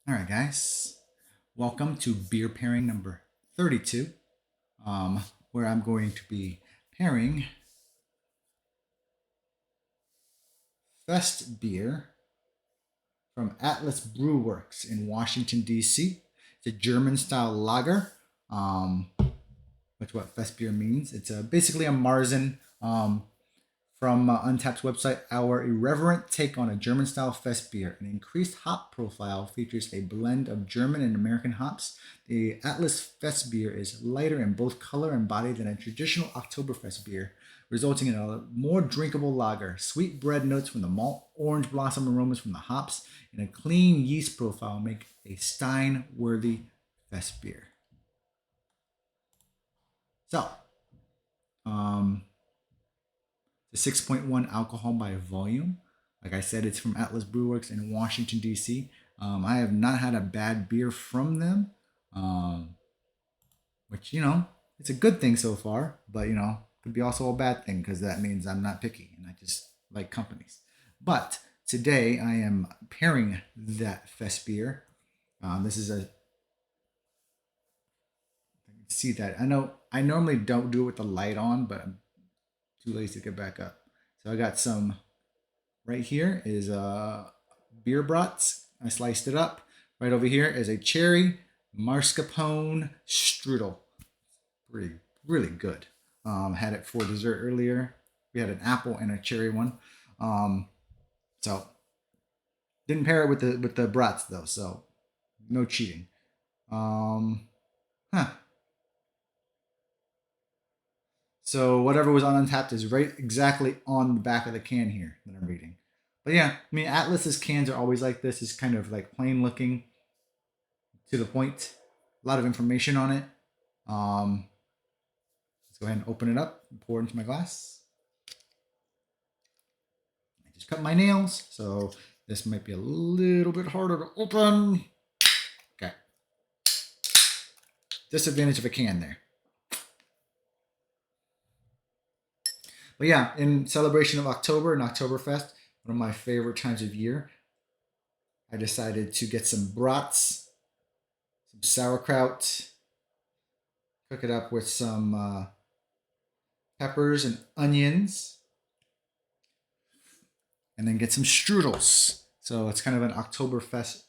All right, guys. Welcome to beer pairing number 32, where I'm going to be pairing Festbier from Atlas Brew Works in Washington, D.C. It's a German style lager. Um, that's what Festbier means. It's basically a Marzen from Untapped's website. Our irreverent take on a German style fest beer. An increased hop profile features a blend of German and American hops. The Atlas Fest beer is lighter in both color and body than a traditional Oktoberfest beer, resulting in a more drinkable lager. Sweet bread notes from the malt, orange blossom aromas from the hops, and a clean yeast profile make a Stein worthy fest beer. So, um, the 6.1 alcohol by volume. Like I said, it's from Atlas Brewworks in Washington, D.C. I have not had a bad beer from them, um, which, it's a good thing so far, but, could be also a bad thing because that means I'm not picky and I just like companies. But today I am pairing that Fest beer. This is a, see that. I know I normally don't do it with the light on, but I'm too lazy to get back up. So I got some right here is beer brats. I sliced it up. Right over here is a cherry mascarpone strudel. Really, really good. Had it for dessert earlier. We had an apple and a cherry one. So didn't pair it with the brats though, so no cheating. Um, huh. So whatever was on Untapped is right exactly on the back of the can here that I'm reading. But yeah, I mean Atlas's cans are always like this. It's kind of like plain looking, to the point. A lot of information on it. Let's go ahead and open it up and pour it into my glass. I just cut my nails, so this might be a little bit harder to open. Okay. Disadvantage of a can there. But yeah, in celebration of October and Oktoberfest, one of my favorite times of year, I decided to get some brats, some sauerkraut, cook it up with some peppers and onions, and then get some strudels. So it's kind of an Oktoberfest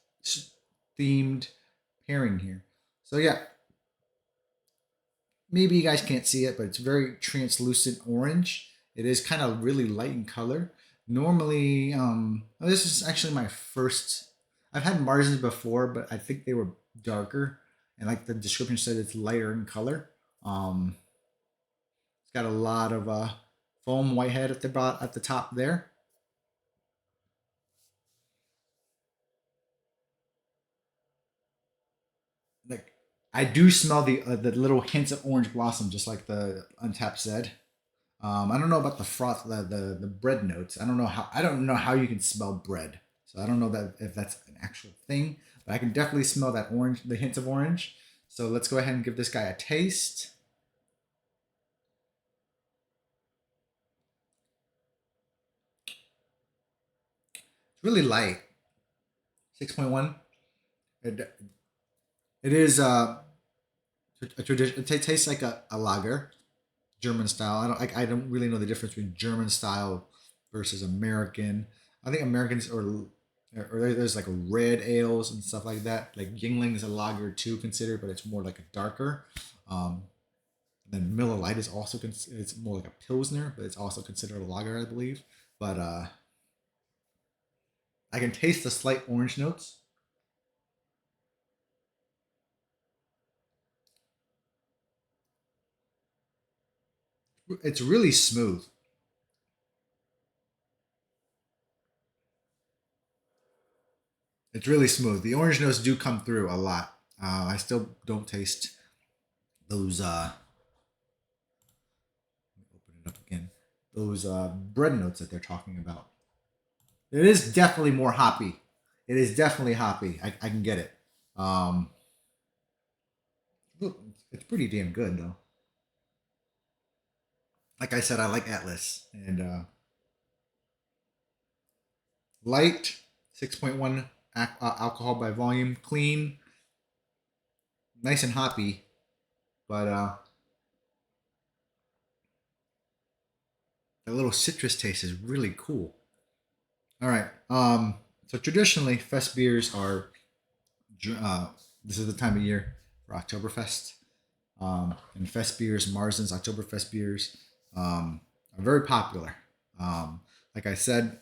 themed pairing here. So yeah, maybe you guys can't see it, but it's very translucent orange. It is kind of really light in color. Normally, this is actually my first. I've had Marzens before, but I think they were darker, and like the description said, it's lighter in color. It's got a lot of foam whitehead at the top there. Like I do smell the little hints of orange blossom, just like the Untapped said. I don't know about the froth, the bread notes. I don't know how you can smell bread. So I don't know that if that's an actual thing, but I can definitely smell that orange, the hints of orange. So let's go ahead and give this guy a taste. It's really light, 6.1. It, it is a tradition. It tastes like a lager, German style. I don't really know the difference between German style versus American. I think Americans or there's like red ales and stuff like that. Like Yingling is a lager too considered, but it's more like a darker. Um, then Miller Lite is also it's more like a pilsner, but it's also considered a lager, I believe. But I can taste the slight orange notes. It's really smooth. It's really smooth. The orange notes do come through a lot. I still don't taste those. Open it up again. Those bread notes that they're talking about. It is definitely more hoppy. It is definitely hoppy. I can get it. Um, it's pretty damn good though. Like I said, I like Atlas and light 6.1 alcohol by volume, clean, nice and hoppy, but the little citrus taste is really cool. All right. So traditionally, fest beers are. Uh, this is the time of year for Oktoberfest. And fest beers, Marsden's Oktoberfest beers, are very popular. Like I said,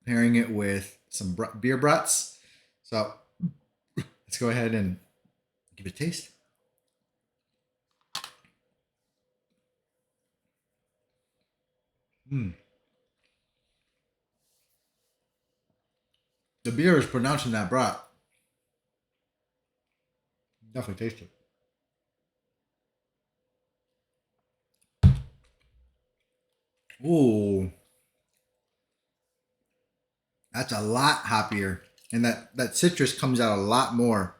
pairing it with some beer brats. So let's go ahead and give it a taste. Mm. The beer is pronounced in that brat. Definitely taste it. Ooh, that's a lot hoppier, and that citrus comes out a lot more.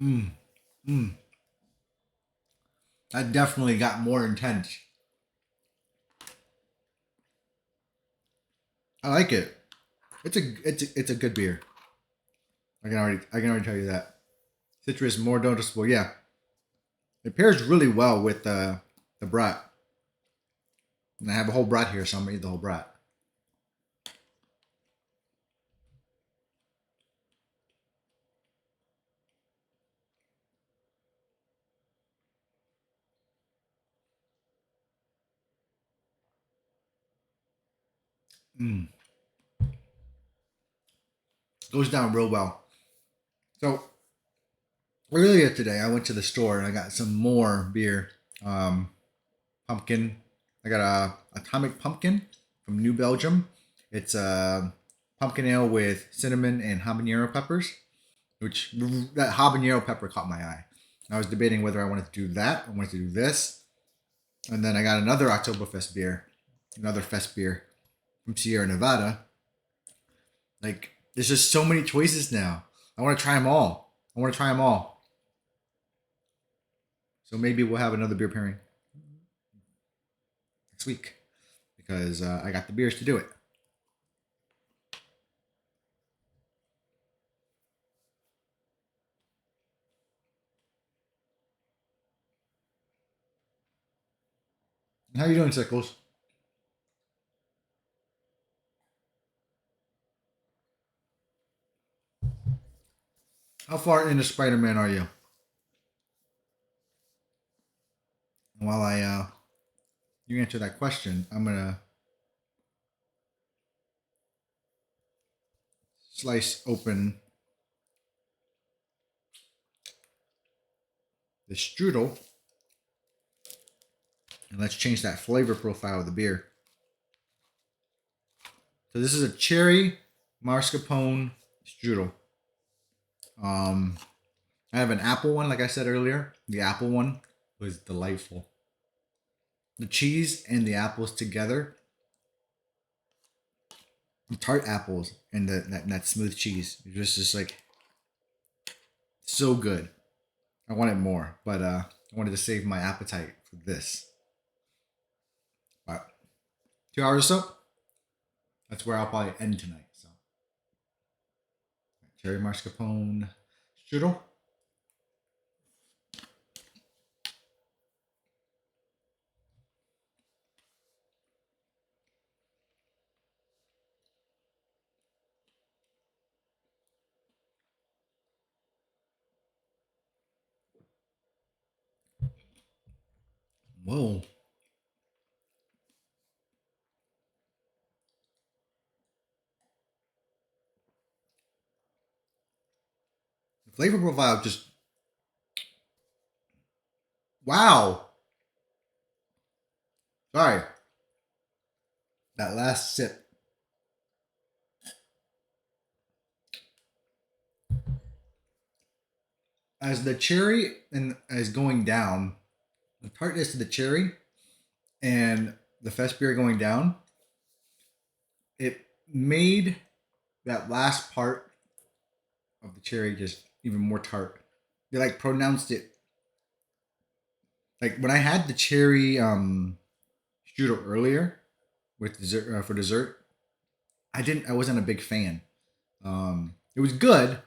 Mm, mm. That definitely got more intense. I like it. It's a good beer. I can already tell you that. Citrus more noticeable. Yeah, it pairs really well with the brat. And I have a whole brat here, so I'm gonna eat the whole brat. Mm. Goes down real well. So earlier today, I went to the store and I got some more beer. Um, Pumpkin. I got a atomic pumpkin from New Belgium. It's a pumpkin ale with cinnamon and habanero peppers, which that habanero pepper caught my eye. I was debating whether I wanted to do that or wanted to do this. And then I got another Oktoberfest beer, another fest beer from Sierra Nevada. Like, there's just so many choices now. I want to try them all. I want to try them all. So maybe we'll have another beer pairing next week because I got the beers to do it. How you doing, Sickles? How far into Spider-Man are you? While I you answer that question, I'm gonna slice open the strudel and let's change that flavor profile of the beer. So this is a cherry mascarpone strudel. Um, I have an apple one, like I said earlier. The apple one was delightful. The cheese and the apples together, the tart apples and that smooth cheese, just like so good. I wanted more, but I wanted to save my appetite for this. But 2 hours or so, that's where I'll probably end tonight. So cherry mascarpone strudel. Whoa. The flavor profile just wow. Sorry, that last sip. As the cherry and is going down, the tartness of the cherry and the fest beer going down, it made that last part of the cherry just even more tart. They like pronounced it like when I had the cherry strudel earlier with dessert for dessert. I wasn't a big fan. It was good,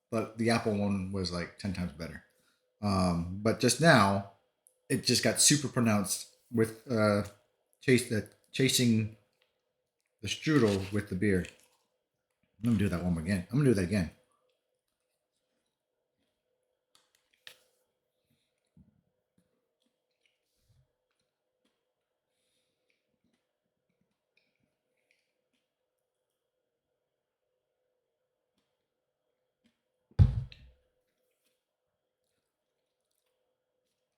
but the apple one was like 10 times better. But just now, it just got super pronounced with chasing the strudel with the beer. I'm gonna do that one more again. I'm gonna do that again.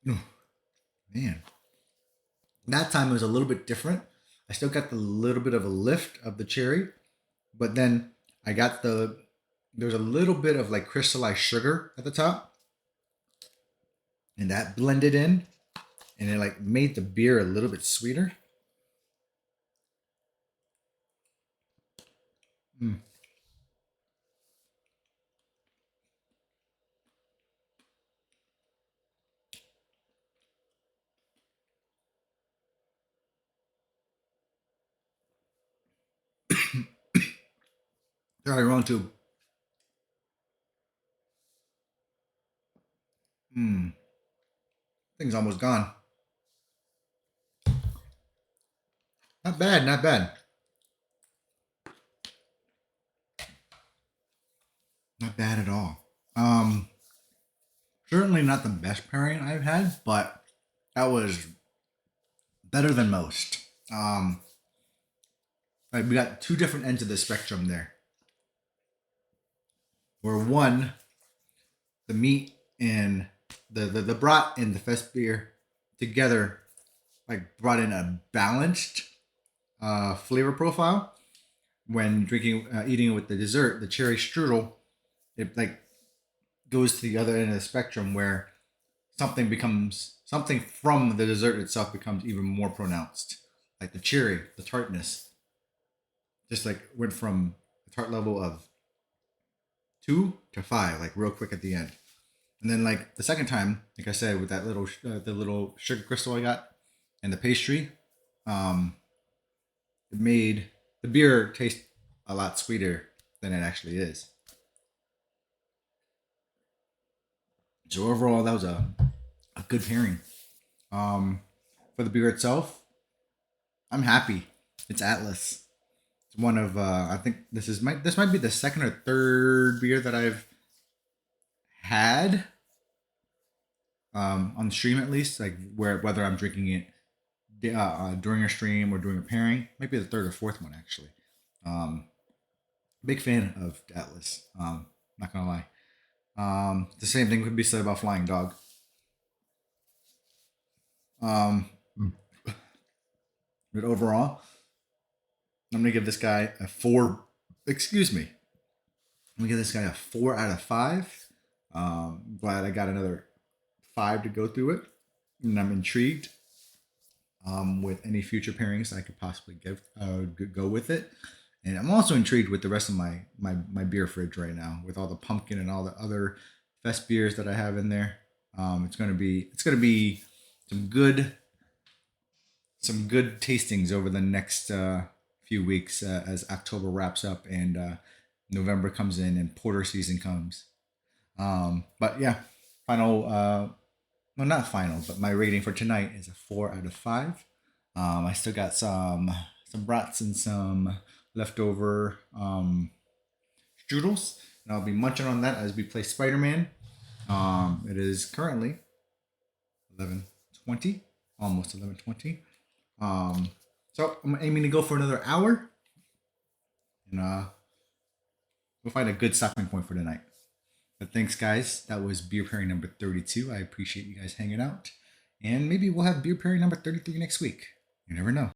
Oh, man, that time it was a little bit different. I still got the little bit of a lift of the cherry, but then I got there's a little bit of like crystallized sugar at the top, and that blended in, and it like made the beer a little bit sweeter. Mm. Sorry, wrong tube. Mm. Thing's almost gone. Not bad, not bad. Not bad at all. Certainly not the best pairing I've had, but that was better than most. Like we got two different ends of the spectrum there. Where one, the meat and the brat and the Festbier together like brought in a balanced flavor profile. When drinking, eating it with the dessert, the cherry strudel, it like goes to the other end of the spectrum where something from the dessert itself becomes even more pronounced. Like the cherry, the tartness, just like went from a tart level of 2 to 5, like real quick at the end. And then like the second time, like I said, with that little the little sugar crystal I got and the pastry, um, it made the beer taste a lot sweeter than it actually is. So overall, that was a good pairing. Um, for the beer itself, I'm happy. It's Atlas. It's one of I think this might be the second or third beer that I've had on stream at least, like where whether I'm drinking it during a stream or doing a pairing. Might be the third or fourth one actually. Um, Big fan of Atlas. Not gonna lie. The same thing could be said about Flying Dog. Um, but overall, I'm gonna give this guy a 4. Excuse me. I'm gonna give this guy a 4 out of 5. Glad I got another 5 to go through it, and I'm intrigued with any future pairings I could possibly go with it. And I'm also intrigued with the rest of my beer fridge right now, with all the pumpkin and all the other fest beers that I have in there. It's gonna be some good some good tastings over the next few weeks as October wraps up and November comes in and porter season comes. But yeah, final. No, not final, but my rating for tonight is a 4 out of 5. I still got some brats and some leftover strudels, and I'll be munching on that as we play Spider Man. It is currently 11:20, almost 11:20. Um, so I'm aiming to go for another hour, and we'll find a good stopping point for tonight. But thanks, guys. That was beer pairing number 32. I appreciate you guys hanging out, and maybe we'll have beer pairing number 33 next week. You never know.